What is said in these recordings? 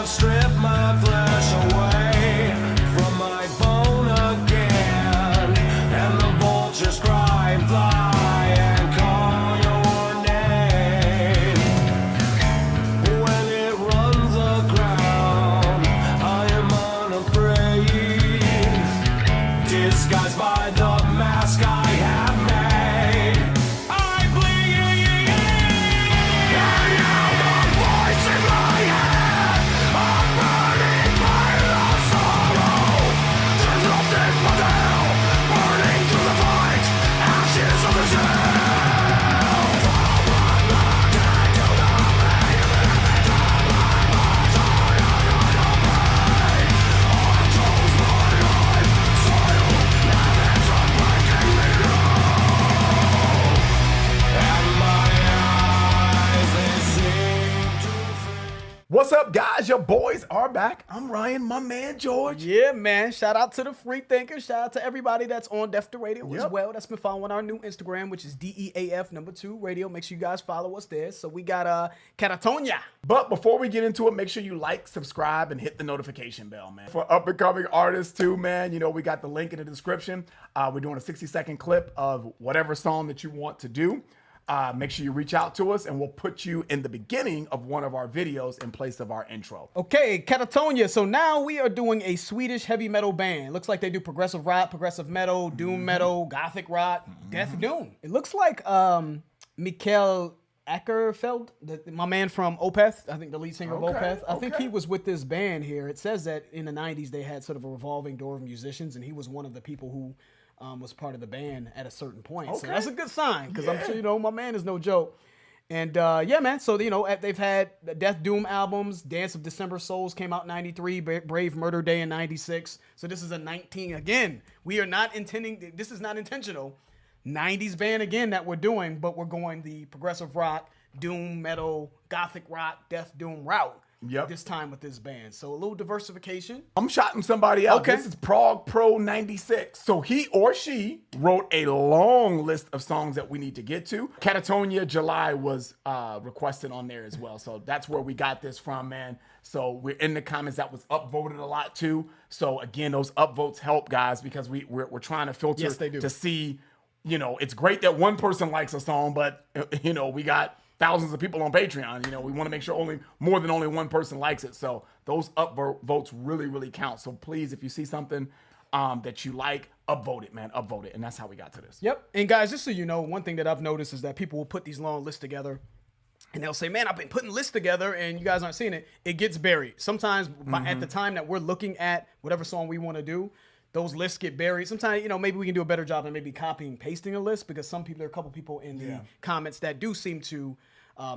strip my flesh away from my bone again, and the vultures cry and fly and call your name. When it runs aground, I am unafraid, disguised by the mask I have made. I bleed, and now the voice in my head, I'm burning by the sorrow. There's nothing but hell, burning through the fight, ashes of the shell. From the dead to the pain, I chose my life, soil, habits are breaking me low, and my eyes, they seem to fade. What's up, guys? Your boys are back. I'm Ryan, my man George. Yeah, man. Shout out to the free thinkers. Shout out to everybody that's on Deaf to Radio as Yep. well. That's been following our new Instagram, which is DEAF2 Radio. Make sure you guys follow us there. So we got Katatonia. But before we get into it, make sure you like, subscribe, and hit the notification bell, man. For up-and-coming artists too, man, you know, we got the link in the description. We're doing a 60-second clip of whatever song that you want to do. Make sure you reach out to us, and we'll put you in the beginning of one of our videos in place of our intro. Okay, Katatonia. So now we are doing a Swedish heavy metal band. Looks like they do progressive rock, progressive metal, doom metal, gothic rock, death doom. It looks like Mikael Ackerfeld, my man from Opeth, I think the lead singer of Opeth. I think he was with this band here. It says that in the 90s they had sort of a revolving door of musicians, and he was one of the people who was part of the band at a certain point. So that's a good sign, because I'm sure, you know, my man is no joke. And yeah, man, so, you know, they've had the Death Doom albums. Dance of December Souls came out in 93, Brave Murder Day in 96. So this is a 19, again, we are not intending, this is not intentional, 90s band again that we're doing, but we're going the progressive rock, doom metal, gothic rock, death doom route. Yep. This time with this band. So a little diversification. I'm shouting somebody out. Okay. This is Prog Pro 96. So he or she wrote a long list of songs that we need to get to. Katatonia July was requested on there as well. So that's where we got this from, man. So we're in the comments. That was upvoted a lot too. So again, those upvotes help, guys, because we're trying to filter Yes, they do. to see, you know, it's great that one person likes a song, but you know, we got thousands of people on Patreon. You know, we want to make sure more than only one person likes it. So those upvotes really, really count. So please, if you see something that you like, upvote it, man. Upvote it. And that's how we got to this. Yep. And guys, just so you know, one thing that I've noticed is that people will put these long lists together and they'll say, man, I've been putting lists together and you guys aren't seeing it. It gets buried. Sometimes at the time that we're looking at whatever song we want to do, those lists get buried. Sometimes, you know, maybe we can do a better job than maybe copying and pasting a list, because some people, there are a couple people in the comments that do seem to,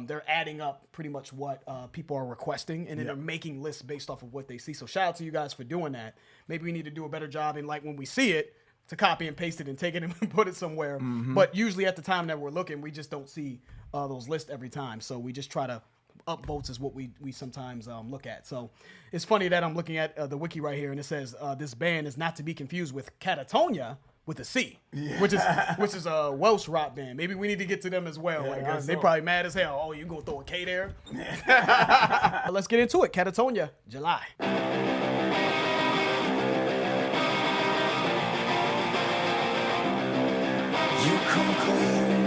they're adding up pretty much what people are requesting, and then they're making lists based off of what they see. So shout out to you guys for doing that. Maybe we need to do a better job in, like, when we see it, to copy and paste it and take it and put it somewhere. But usually at the time that we're looking, we just don't see those lists every time. So we just try to upvotes is what we sometimes look at. So it's funny that I'm looking at the wiki right here, and it says this band is not to be confused with Katatonia with a C, which is a Welsh rock band. Maybe we need to get to them as well. They probably mad as hell. Oh, you gonna throw a K there? Let's get into it. Katatonia July. You come clean,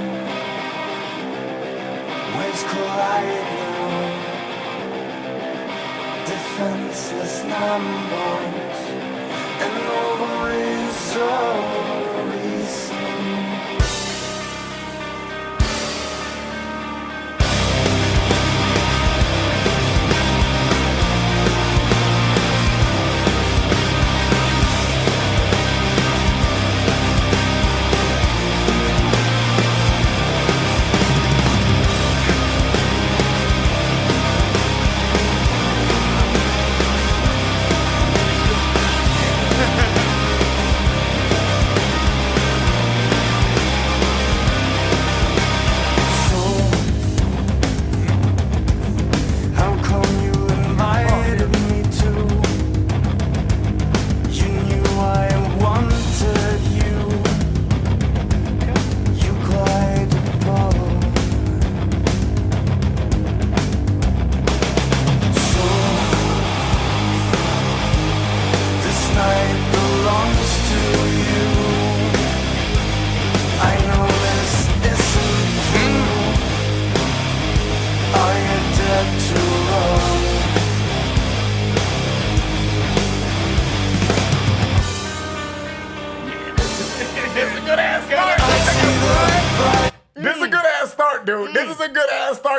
waves collide now, defenseless numbers, and no voice or reason.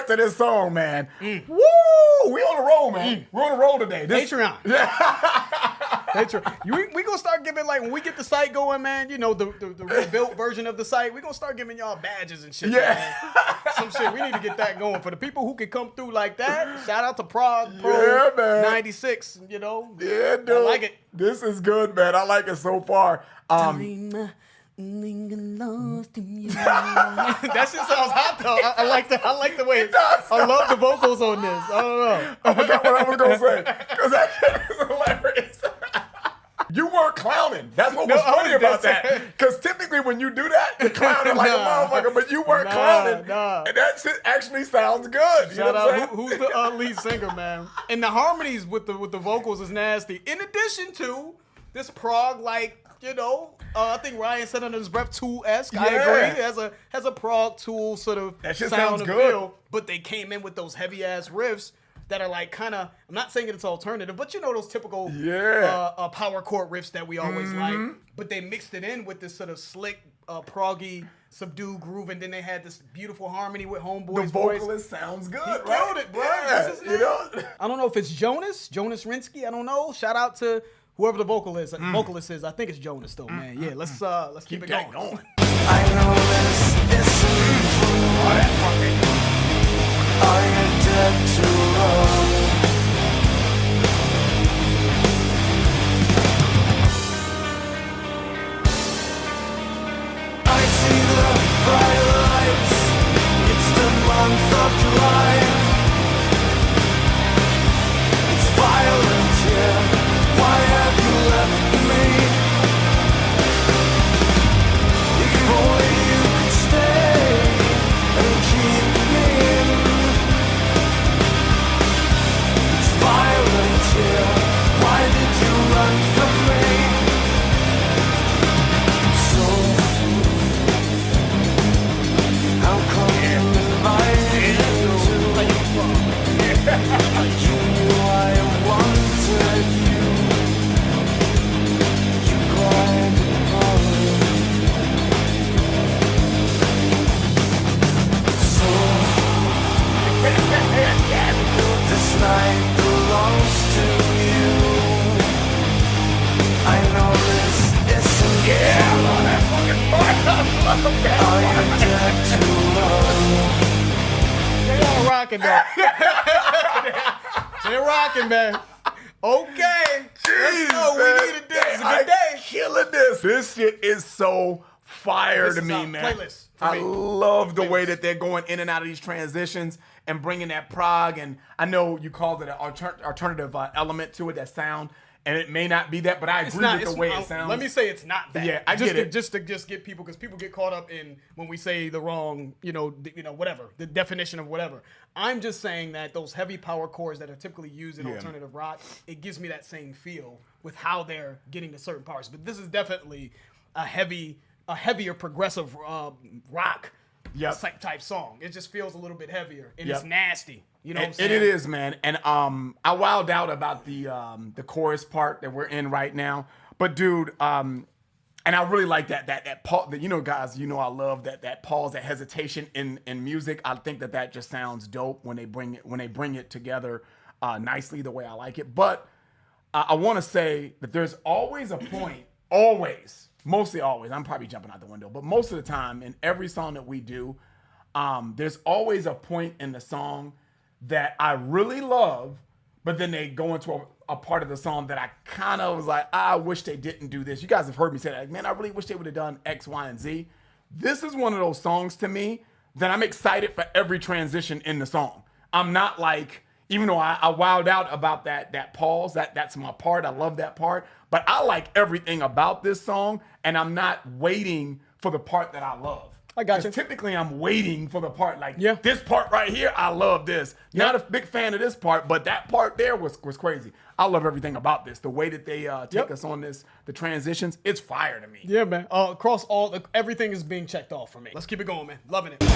part to this song, man. Woo! We on the roll, man. We're on the roll today. Patreon. We gonna start giving, like, when we get the site going, man, you know, the rebuilt version of the site, we gonna start giving y'all badges and shit. Yeah. Man. Some shit. We need to get that going. For the people who can come through like that, shout out to Prague Pro Yeah, man. 96, you know. Yeah, dude. I like it. This is good, man. I like it so far. That shit sounds hot though. I like the way does. I love the vocals on this. I don't know. I forgot what I was gonna say because that shit is hilarious. You weren't clowning. That's what was No, I funny was about dead that. Because typically when you do that, you're clowning like a Nah. motherfucker, but you weren't clowning. Nah. And that shit actually sounds good. You know Shout what I'm out saying? who's the lead singer, man. And the harmonies with the vocals is nasty. In addition to this prog, like, you know, I think Ryan said under his breath, Tool-esque. I Yeah. agree. It has a prog Tool sort of That shit sound sounds and good. feel, but they came in with those heavy ass riffs that are like kind of, I'm not saying it's alternative, but you know those typical power chord riffs that we always like. But they mixed it in with this sort of slick, proggy, subdued groove, and then they had this beautiful harmony with Homeboy's The voice. vocalist sounds good, He right? killed it, bro. Yeah, What's his you name? know? I don't know if it's Jonas Rinsky. I don't know. Shout out to whoever the vocalist is. I think it's Jonas though, man. Yeah, let's keep it that going. going. I know this isn't true. Oh, that fucking... Are you dead to love? I see the bright lights. It's the month of July. It's violent here. Why have you left me? If only you could stay and keep me in. It's violent here. Why did you run from me? So how come I need to? You knew I wanted you. You cried apart. So this night belongs to you. I know this isn't Are you dead to love? They all rocking, man. They're rocking, man. Okay, let's go. We needed this. It's a good day. Killing this. This shit is so fire This to is me, our man. playlist for I me. love the way Playlist. that they're going in and out of these transitions and bringing that prog. And I know you called it an alternative element to it, that sound. And it may not be that, but I agree with the way it sounds. Let me say it's not that. Yeah, I get it. Just to get people, because people get caught up in when we say the wrong, whatever, the definition of whatever. I'm just saying that those heavy power chords that are typically used in alternative rock, it gives me that same feel with how they're getting to certain parts. But this is definitely a heavier progressive rock type song. It just feels a little bit heavier, and it's nasty. You know what I'm saying? It is, man. And I wowed out about the chorus part that we're in right now. But dude, and I really like that pause. You know, guys, you know I love that pause, that hesitation in music. I think that just sounds dope when they bring it together nicely the way I like it. But I want to say that there's always a point, mostly always. I'm probably jumping out the window, but most of the time in every song that we do, there's always a point in the song that I really love, but then they go into a part of the song that I kind of was like, I wish they didn't do this. You guys have heard me say that. Man, I really wish they would have done X, Y, and Z. This is one of those songs to me that I'm excited for every transition in the song. I'm not like, even though I wowed out about that pause, that's my part. I love that part. But I like everything about this song, and I'm not waiting for the part that I love. I got you. Typically, I'm waiting for the part like Yeah. this part right here. I love this. Not a big fan of this part, but that part there was crazy. I love everything about this. The way that they take us on this, the transitions, it's fire to me. Yeah, man. Across everything is being checked off for me. Let's keep it going, man. Loving it. So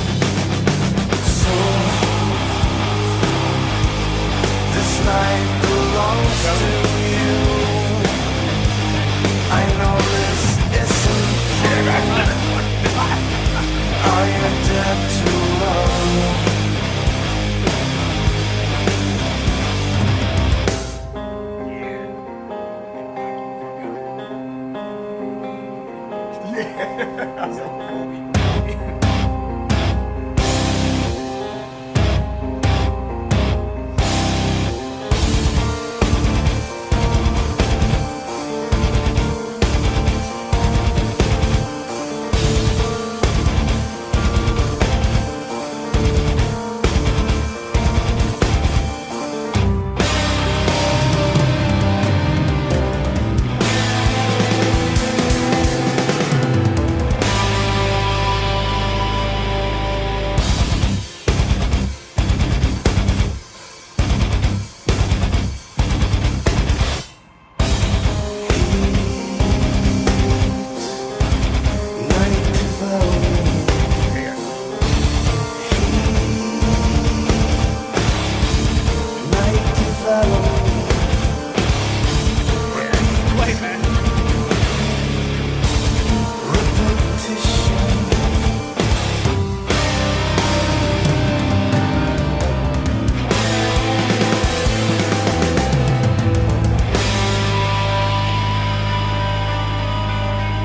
this night belongs to you. I know this isn't true. Are you dead to love?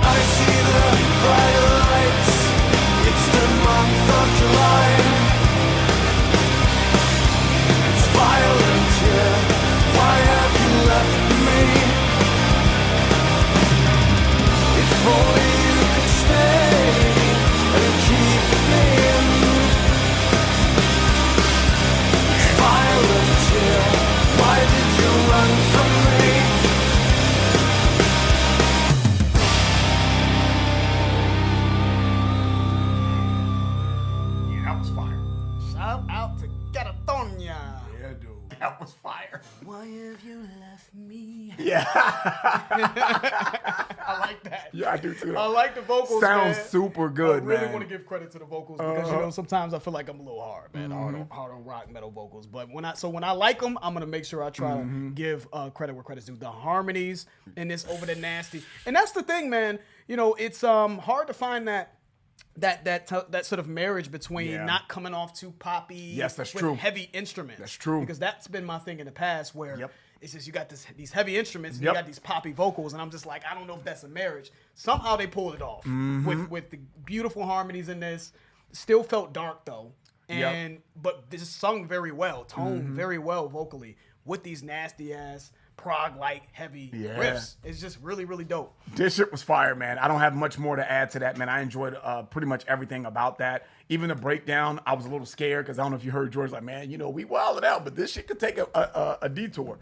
I see the bright lights. It's the month of July. It's violent here. Why have you left me? If only you could stay and keep me in. It's violent here. Why did you run from me? Yeah, that was fire. Shout out to Katatonia. Yeah, dude. That was fire. Why have you left me? Yeah. I like that. Yeah, I do too. I like the vocals. Sounds man. super good, I really man. want to give credit to the vocals because you know sometimes I feel like I'm a little hard, man. Hard on rock metal vocals. But when I like them, I'm gonna make sure I try to give credit where credit's due. The harmonies in this over the nasty, and that's the thing, man. You know, it's hard to find that sort of marriage between Yeah. not coming off too poppy. Yes, that's with true. Heavy instruments. That's true. Because that's been my thing in the past where. Yep. It's just you got these heavy instruments and Yep. you got these poppy vocals, and I'm just like, I don't know if that's a marriage. Somehow they pulled it off with the beautiful harmonies in this. Still felt dark though, and but this is sung very well, toned very well vocally with these nasty ass prog like heavy Yeah. riffs. It's just really really dope. This shit was fire, man. I don't have much more to add to that, man. I enjoyed pretty much everything about that. Even the breakdown, I was a little scared because I don't know if you heard George like, man, you know, we wilded out, but this shit could take a detour.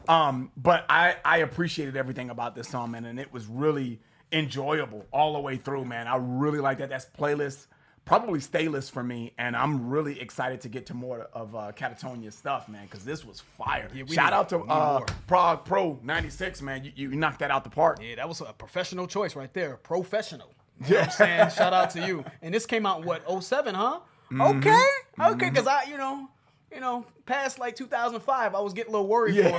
But I appreciated everything about this song, man, and it was really enjoyable all the way through, man. I really like that. That's playlist, probably staylist for me, and I'm really excited to get to more of Katatonia's stuff, man, because this was fire. Yeah, Shout out to we need more. Prague Pro 96, man. You knocked that out the park. Yeah, that was a professional choice right there. Professional. You know what I'm saying? Shout out to you. And this came out in what, 07, huh? Okay. Okay, because I, you know, past like 2005, I was getting a little worried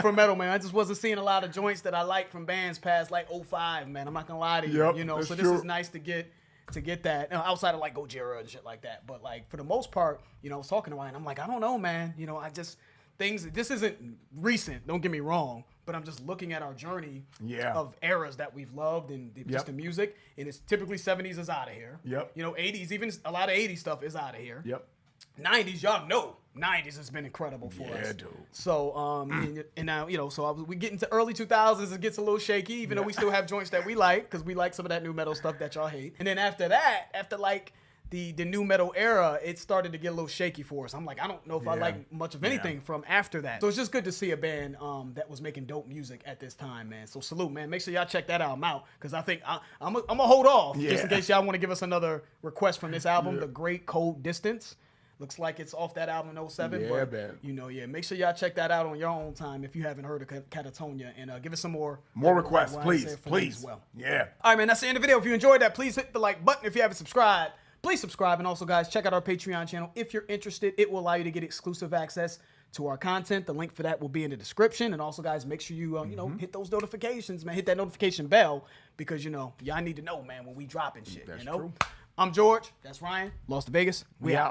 for metal, man. I just wasn't seeing a lot of joints that I like from bands past like 05, man. I'm not gonna lie to you. Yep, You know, that's so this true. is nice to get that outside of like Gojira and shit like that. But like for the most part, you know, I was talking to Ryan. I'm like, I don't know, man. You know, this isn't recent. Don't get me wrong. But I'm just looking at our journey of eras that we've loved and just the music. And it's typically 70s is out of here. Yep. You know, 80s, even a lot of 80s stuff is out of here. Yep. 90s, y'all know 90s has been incredible for us. Yeah, dude. So, and now, you know, so we get into early 2000s, it gets a little shaky, even though we still have joints that we like, because we like some of that new metal stuff that y'all hate. And then after that, after like the new metal era, it started to get a little shaky for us. I'm like, I don't know if I like much of anything from after that. So it's just good to see a band that was making dope music at this time, man. So salute, man. Make sure y'all check that album out, because I think I'm gonna hold off just in case y'all want to give us another request from this album, The Great Cold Distance. Looks like it's off that album in 07. Yeah, but, man. you know, make sure y'all check that out on your own time if you haven't heard of Katatonia, and give us some more requests, Ryan please, said from please. as well. Yeah. All right, man, that's the end of the video. If you enjoyed that, please hit the like button. If you haven't subscribed, please subscribe. And also, guys, check out our Patreon channel. If you're interested, it will allow you to get exclusive access to our content. The link for that will be in the description. And also, guys, make sure you, you know, hit those notifications, man. Hit that notification bell, because, you know, y'all need to know, man, when we dropping shit. That's you know? true. I'm George. That's Ryan. Lost to Vegas. We out.